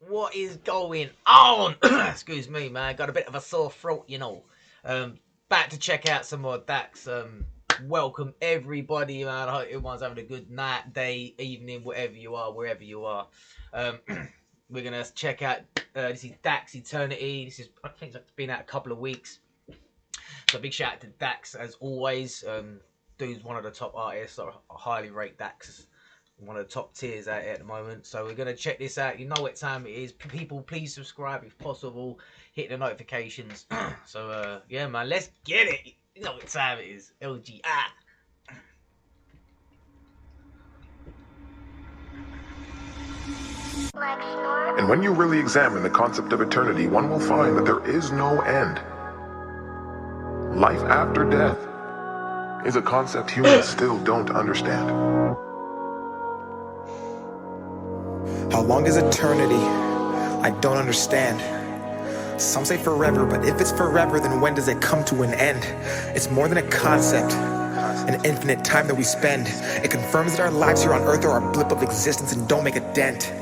What is going on? Excuse me, man. Got a bit of a sore throat, you know. Back to check out some more DAX. Welcome everybody, man. I hope everyone's having a good night, day, evening, whatever you are, wherever you are. We're gonna check out. This is DAX Eternity. This is, I think it's been out a couple of weeks. So big shout out to DAX as always. Dude's one of the top artists. I highly rate DAX. One of the top tiers out here at the moment. So we're going to check this out. You know what time it is. People, please subscribe if possible. Hit the notifications. So, yeah, man, let's get it. You know what time it is. LGI. And when you really examine the concept of eternity, one will find that there is no end. Life after death is a concept humans still don't understand. How long is eternity? I don't understand. Some say forever, but if it's forever, then when does it come to an end? It's more than a concept, an infinite time that we spend. It confirms that our lives here on earth are a blip of existence and don't make a dent.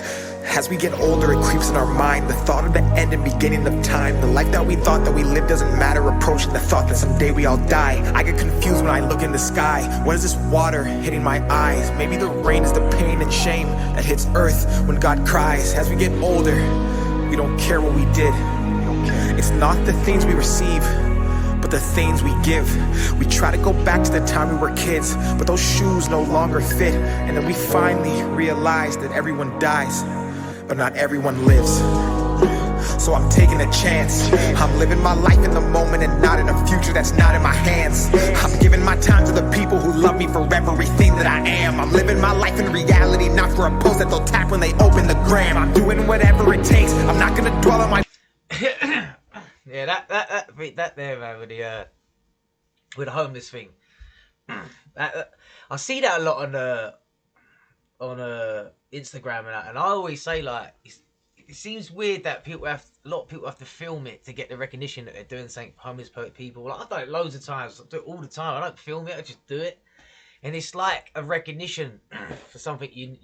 As we get older, it creeps in our mind, the thought of the end and beginning of time. The life that we thought that we lived doesn't matter, approaching the thought that someday we all die. I get confused when I look in the sky. What is this water hitting my eyes? Maybe the rain is the pain and shame that hits earth when God cries. As we get older, we don't care what we did. It's not the things we receive, but the things we give. We try to go back to the time we were kids, but those shoes no longer fit. And then we finally realize that everyone dies, but not everyone lives. So I'm taking a chance. I'm living my life in the moment and not in a future that's not in my hands. I'm giving my time to the people who love me for everything that I am. I'm living my life in reality, not for a post that they'll tap when they open the gram. I'm doing whatever it takes. I'm not gonna dwell on my Yeah, that there, man, with the homeless thing. I see that a lot on Instagram and that, and I always say, like, it seems weird that a lot of people have to film it to get the recognition that they're doing something for homeless people. Like, I've done it loads of times. I do it all the time. I don't film it. I just do it, and it's like a recognition for something you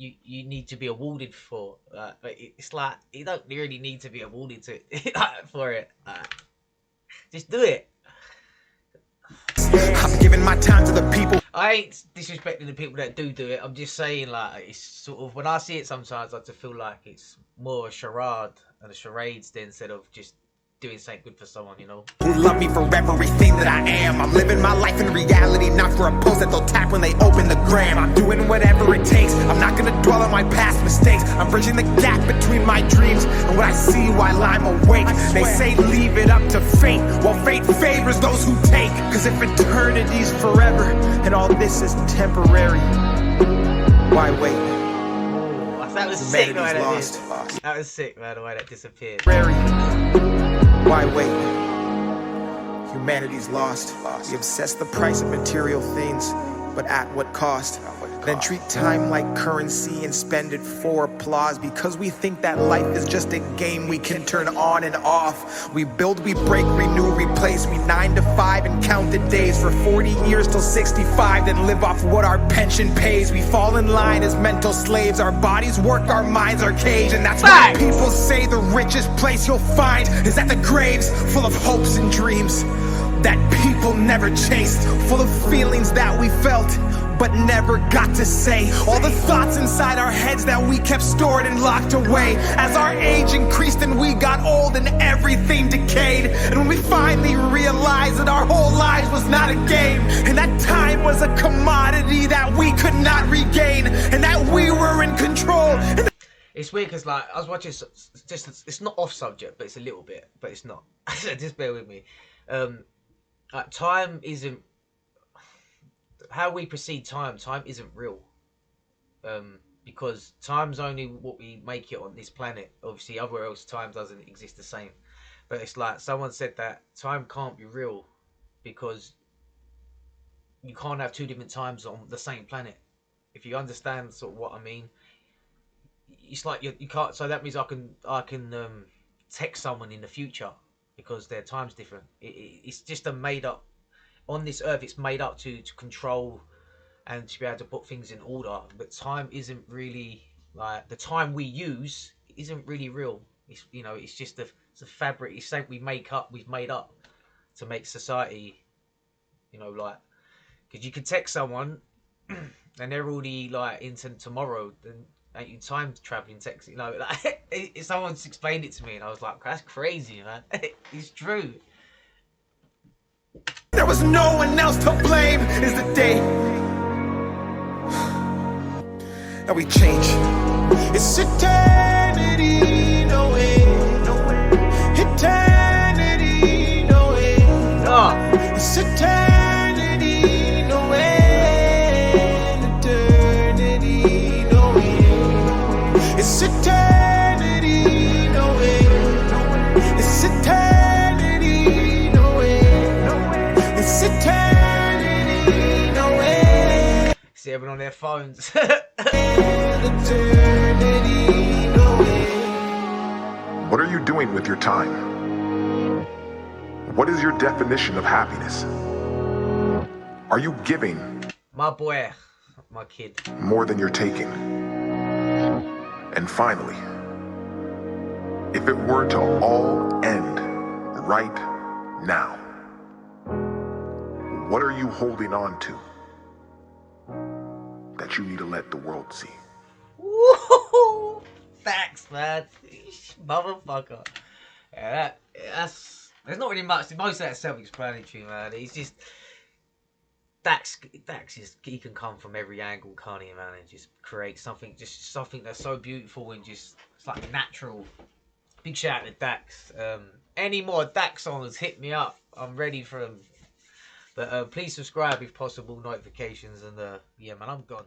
need to be awarded for. But it's like you don't really need to be awarded for it. Just do it. I'm giving my time to the people. I ain't disrespecting the people that do it. I'm just saying, like, it's sort of, when I see it sometimes, I just feel like it's more a charade and a charades instead of just doing something good for someone, you know. Who love me for everything that I am. I'm living my life in reality, not for a post that they'll tap when they open the gram. I'm doing whatever it takes. I'm not gonna dwell on my past mistakes. I'm bridging the gap between my dreams and what I see while I'm awake. They say leave it up to fate, while fate favors those who take. Cause if eternity's forever and all this is temporary, why wait? That was sick, man. That was sick, man, the way that disappeared. Why wait? Humanity's lost. We obsess the price of material things, but at what cost? Then treat time like currency and spend it for applause, because we think that life is just a game we can turn on and off. We build, we break, renew, replace. We 9 to 5 and count the days for 40 years till 65, then live off what our pension pays. We fall in line as mental slaves. Our bodies work, our minds are caged, and that's why people say the richest place you'll find is at the graves, full of hopes and dreams that people never chased, full of feelings that we felt but never got to say. All the thoughts inside our heads that we kept stored and locked away. As our age increased and we got old and everything decayed, and when we finally realized that our whole lives was not a game, and that time was a commodity that we could not regain, and that we were in control. It's weird because, like, I was watching, just, it's not off subject, but it's a little bit, but it's not. Just bear with me. Time isn't, how we perceive time isn't real, because time's only what we make it on this planet. Obviously everywhere else time doesn't exist the same, but it's like someone said that time can't be real because you can't have two different times on the same planet, if you understand sort of what I mean. It's like you can't, so that means I can text someone in the future because their time's different. It's just a made up, on this earth it's made up to control and to be able to put things in order, but time isn't really Like the time we use isn't really real. It's, you know, it's just it's a fabric. It's something we've made up to make society, you know, like, because you could text someone and they're already like into tomorrow, then ain't you time traveling text, you know, like someone's explained it to me and I was like, that's crazy, man. It's true. There was no one else to blame. Is the day that we change. It's eternity, no way, no way. Eternity, no way, no way. It's eternity, no way. Eternity, no way. It's eternity, no way, no way. It's eternity, no way, no way. It's eternity, no way. See everyone on their phones. What are you doing with your time? What is your definition of happiness? Are you giving My boy, my kid, more than you're taking? And finally, if it were to all end right now, what are you holding on to that you need to let the world see? woo, facts, man. Motherfucker. Yeah, that's there's not really much. Most of that's self-explanatory, man. It's just Dax is, he can come from every angle, can't he, man, and just create something, just something that's so beautiful and just it's like natural. Big shout out to Dax. Any more Dax songs, hit me up. I'm ready for them. But please subscribe if possible, notifications, and yeah, man, I'm gone.